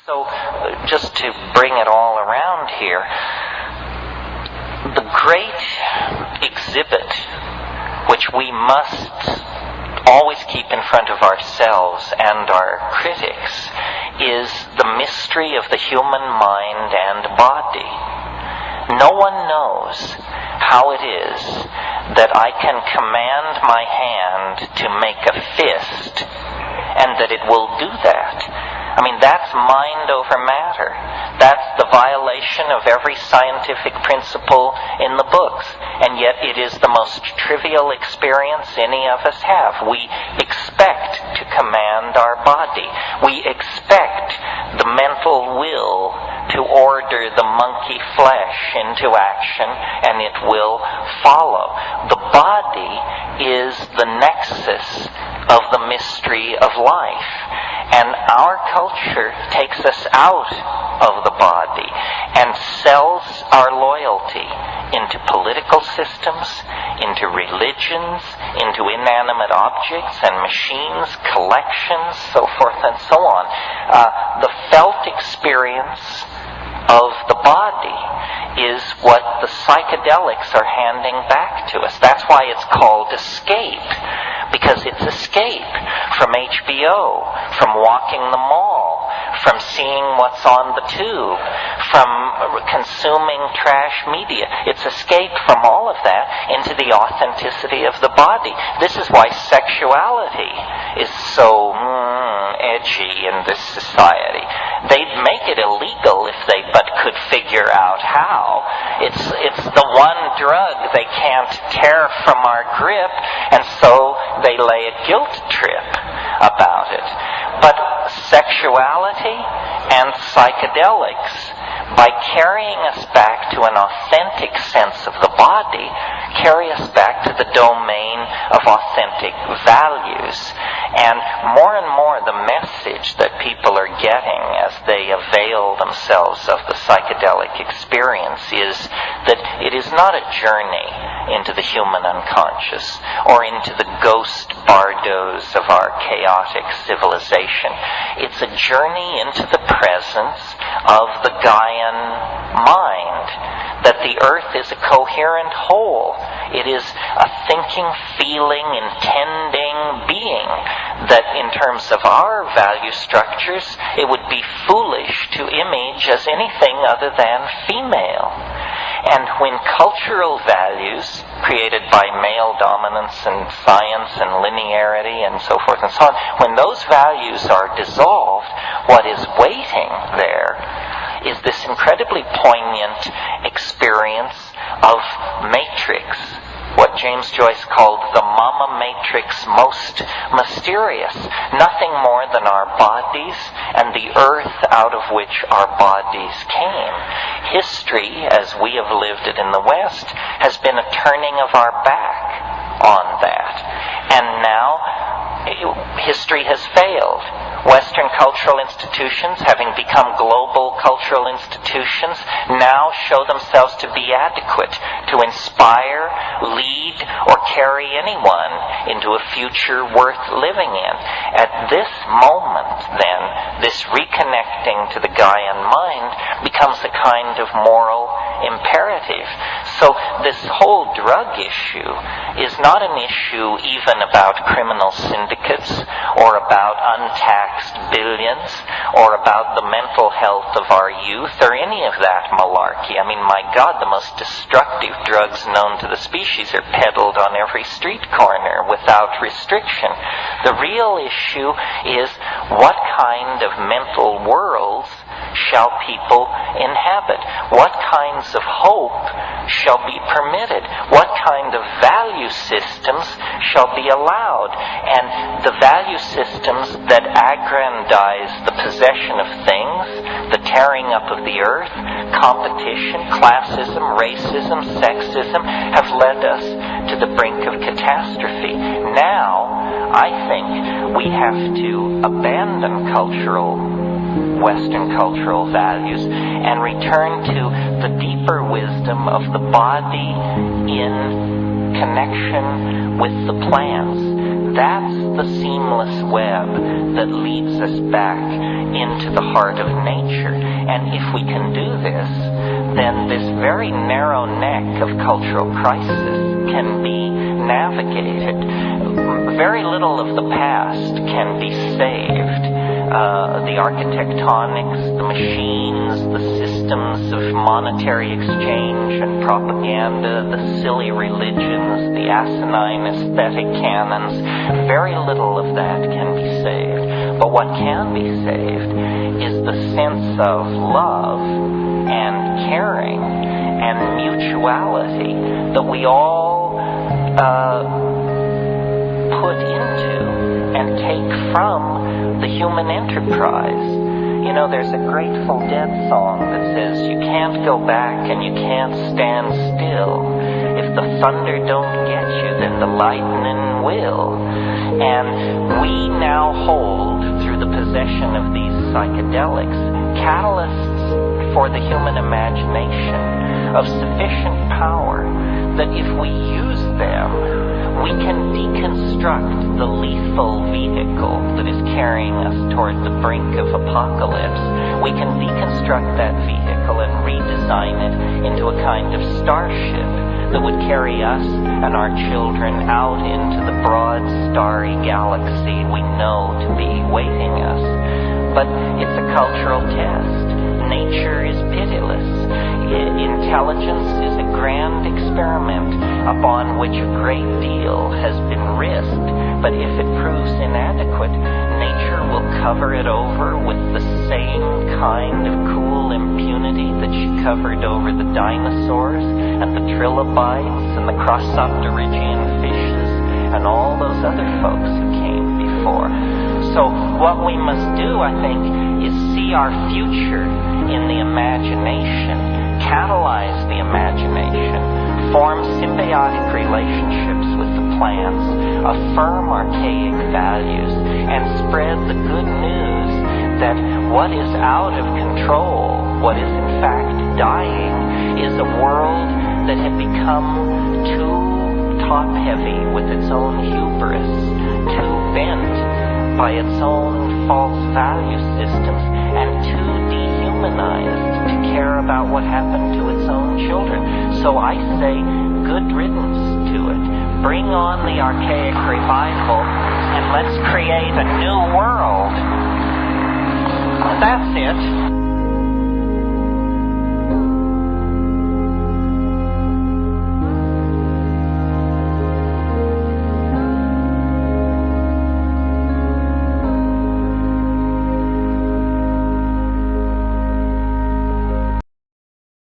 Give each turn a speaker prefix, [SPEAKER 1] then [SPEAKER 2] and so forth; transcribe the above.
[SPEAKER 1] So, just to bring it all around here, the great exhibit which we must always keep in front of ourselves and our critics is the mystery of the human mind and body. No one knows how it is that I can command my hand to make a fist and that it will do that. I mean, that's mind over matter. That's the violation of every scientific principle in the books. And yet it is the most trivial experience any of us have. We expect to command our body. We expect the mental will to order the monkey flesh into action, and it will follow. The body is the nexus of the mystery of life. And our culture takes us out of the body and sells our loyalty into political systems, into religions, into inanimate objects and machines, collections, so forth and so on. The felt experience of the body is what the psychedelics are handing back to us. That's why it's called escape, because it's escape from HBO, from walking the mall, from seeing what's on the tube, from consuming trash media. It's escape from all of that into the authenticity of the body. This is why sexuality is so edgy in this society. They'd make it illegal if they but could figure out how. It's the one drug they can't tear from our grip, and so they lay a guilt trip about it. But sexuality and psychedelics, by carrying us back to an authentic sense of the body, carry us back to the domain of authentic values. And more the message that people are getting as they avail themselves of the psychedelic experience is that it is not a journey into the human unconscious or into the ghost bardos of our chaotic civilization. It's a journey into the presence of the Gaian mind, that the earth is a coherent whole. It is a thinking, feeling, intending being that in terms of our value structures, it would be foolish to image as anything other than female. And when cultural values created by male dominance and science and linearity and so forth and so on, when those values are dissolved, what is waiting there is this incredibly poignant experience of matrix, what James Joyce called the mama matrix most mysterious. Nothing more than our bodies and the earth out of which our bodies came. History, as we have lived it in the West, has been a turning of our back on that. And now history has failed. Western cultural institutions, having become global cultural institutions, now show themselves to be adequate to inspire, lead, or carry anyone into a future worth living in. At this moment, then, this reconnecting to the Gaian mind becomes a kind of moral imperative. So this whole drug issue is not an issue even about criminal syndicates or about untaxed billions or about the mental health of our youth or any of that malarkey. I mean, my God, the most destructive drugs known to the species are peddled on every street corner without restriction. The real issue is what kind of mental worlds shall people inhabit? What kinds of hope shall be permitted? What kind of value systems shall be allowed? And the value systems that aggrandize the possession of things, the tearing up of the earth, competition, classism, racism, sexism, have led us to the brink of catastrophe. Now, I think we have to abandon Western cultural values and return to the deeper wisdom of the body in connection with the plants. That's the seamless web that leads us back into the heart of nature. And if we can do this, then this very narrow neck of cultural crisis can be navigated. Very little of the past can be saved. The architectonics, the machines, the systems of monetary exchange and propaganda, the silly religions, the asinine aesthetic canons, very little of that can be saved. But what can be saved is the sense of love and caring and mutuality that we all put into and take from the human enterprise. You know, there's a Grateful Dead song that says, you can't go back and you can't stand still. If the thunder don't get you, then the lightning will. And we now hold, through the possession of these psychedelics, catalysts for the human imagination of sufficient power that if we use them, we can deconstruct the lethal vehicle that is carrying us toward the brink of apocalypse. We can deconstruct that vehicle and redesign it into a kind of starship that would carry us and our children out into the broad starry galaxy we know to be waiting us. But it's a cultural test. Nature is pitiless. Intelligence is a grand experiment upon which a great deal has been risked. But if it proves inadequate, nature will cover it over with the same kind of cool impunity that she covered over the dinosaurs and the trilobites and the crossopterygian fishes and all those other folks who came before. So what we must do, I think, is see our future in the imagination, catalyze the imagination, form symbiotic relationships with the plants, affirm archaic values, and spread the good news that what is out of control, what is in fact dying, is a world that had become too top-heavy with its own hubris, too bent by its own false value systems, and too dehumanized to care about what happened to its own children. So I say, good riddance to it. Bring on the archaic revival, and let's create a new world. That's it.